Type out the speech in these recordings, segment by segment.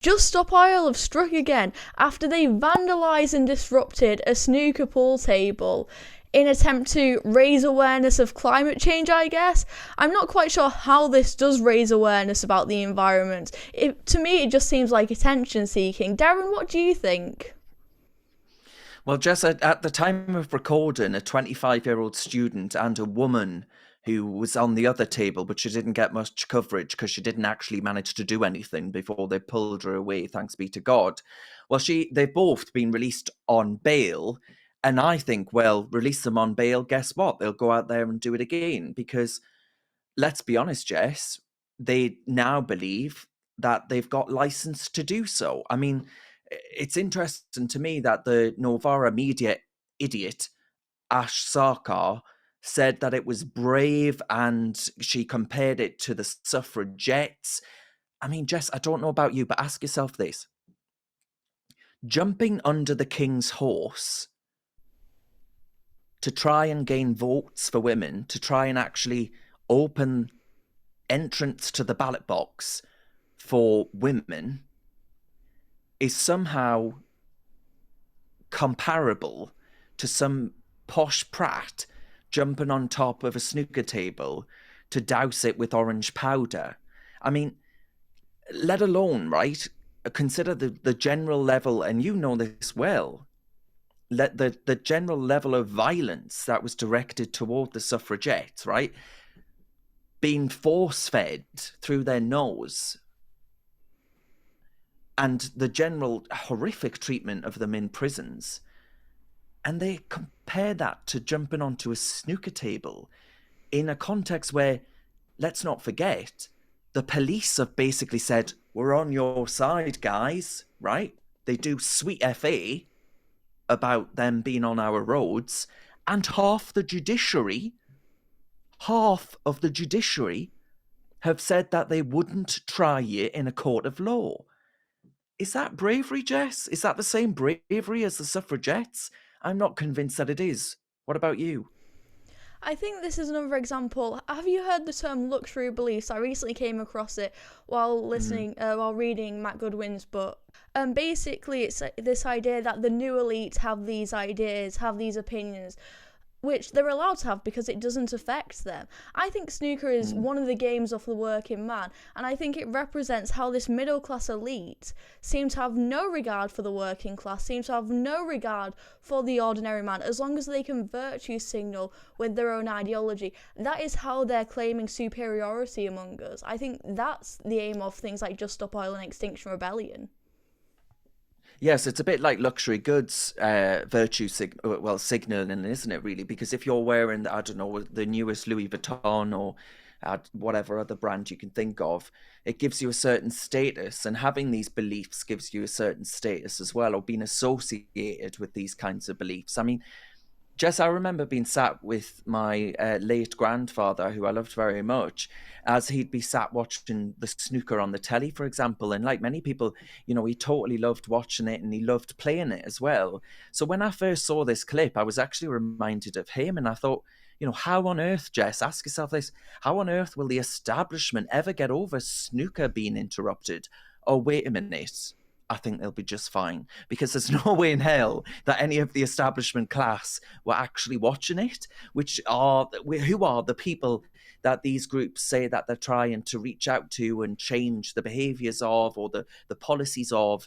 Just Stop Oil have struck again after they vandalised and disrupted a snooker pool table in attempt to raise awareness of climate change, I guess. I'm not quite sure how this does raise awareness about the environment. To me, it just seems like attention seeking. Darren, what do you think? Well, Jess, at the time of recording, a 25-year-old student and a woman who was on the other table, but she didn't get much coverage because she didn't actually manage to do anything before they pulled her away, thanks be to God. Well, they've both been released on bail. And I think, well, release them on bail, guess what? They'll go out there and do it again. Because let's be honest, Jess, they now believe that they've got license to do so. I mean, it's interesting to me that the Novara media idiot, Ash Sarkar, said that it was brave and she compared it to the suffragettes. I mean, Jess, I don't know about you, but ask yourself this. Jumping under the king's horse to try and gain votes for women, to try and actually open entrance to the ballot box for women is somehow comparable to some posh prat jumping on top of a snooker table to douse it with orange powder. I mean, let alone, right, consider the general level, and you know this well, the general level of violence that was directed toward the suffragettes, right? Being force-fed through their nose, and the general horrific treatment of them in prisons. And they compare that to jumping onto a snooker table in a context where, let's not forget, the police have basically said, we're on your side, guys, right? They do sweet FA about them being on our roads, and half of the judiciary have said that they wouldn't try you in a court of law. Is that bravery, Jess? Is that the same bravery as the suffragettes? I'm not convinced that it is. What about you? I think this is another example. Have you heard the term luxury beliefs? I recently came across it while reading Matt Goodwin's book. Basically, it's this idea that the new elite have these ideas, have these opinions, which they're allowed to have because it doesn't affect them. I think snooker is one of the games of the working man, and I think it represents how this middle class elite seem to have no regard for the working class, seem to have no regard for the ordinary man, as long as they can virtue signal with their own ideology. That is how they're claiming superiority among us. I think that's the aim of things like Just Stop Oil and Extinction Rebellion. Yes, it's a bit like luxury goods signaling, isn't it, really? Because if you're wearing, I don't know, the newest Louis Vuitton or whatever other brand you can think of, it gives you a certain status, and having these beliefs gives you a certain status as well, or being associated with these kinds of beliefs. I mean, Jess, I remember being sat with my late grandfather, who I loved very much, as he'd be sat watching the snooker on the telly, for example. And like many people, he totally loved watching it and he loved playing it as well. So when I first saw this clip, I was actually reminded of him. And I thought, how on earth, Jess, ask yourself this, how on earth will the establishment ever get over snooker being interrupted? Oh, wait a minute. I think they'll be just fine, because there's no way in hell that any of the establishment class were actually watching it, who are the people that these groups say that they're trying to reach out to and change the behaviors of, or the policies of.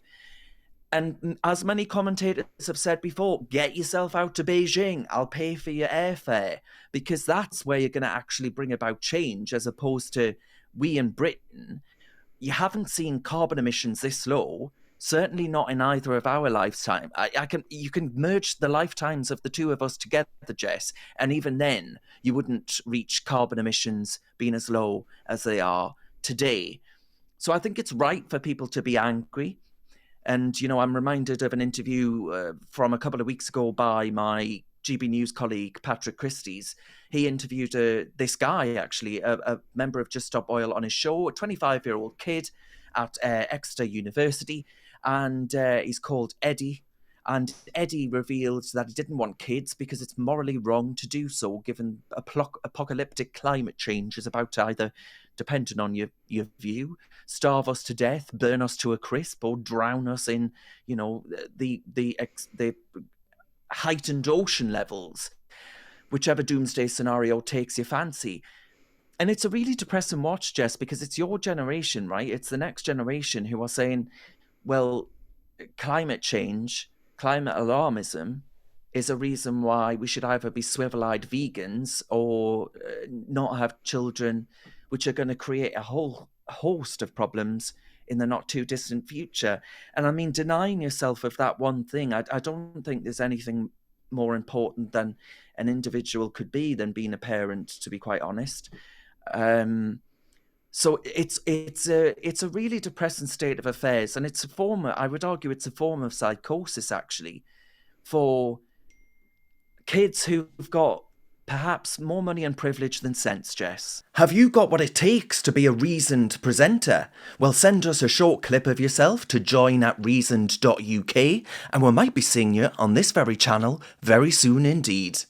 And as many commentators have said before, get yourself out to Beijing. I'll pay for your airfare, because that's where you're going to actually bring about change, as opposed to we in Britain. You haven't seen carbon emissions this low. Certainly not in either of our lifetime. You can merge the lifetimes of the two of us together, Jess, and even then you wouldn't reach carbon emissions being as low as they are today. So I think it's right for people to be angry. And, I'm reminded of an interview from a couple of weeks ago by my GB News colleague, Patrick Christie's. He interviewed this guy, actually, a member of Just Stop Oil, on his show, a 25-year-old kid at Exeter University. And he's called Eddie. And Eddie revealed that he didn't want kids because it's morally wrong to do so, given apocalyptic climate change is about to either, depending on your view, starve us to death, burn us to a crisp, or drown us in, the heightened ocean levels, whichever doomsday scenario takes your fancy. And it's a really depressing watch, Jess, because it's your generation, right? It's the next generation who are saying, well, climate change, climate alarmism is a reason why we should either be swivel-eyed vegans or not have children, which are going to create a whole host of problems in the not too distant future. And I mean, denying yourself of that one thing, I don't think there's anything more important than an individual could be than being a parent, to be quite honest. So it's a really depressing state of affairs, and I would argue it's a form of psychosis, actually, for kids who've got perhaps more money and privilege than sense, Jess. Have you got what it takes to be a reasoned presenter? Well, send us a short clip of yourself to join@reasoned.uk, and we might be seeing you on this very channel very soon indeed.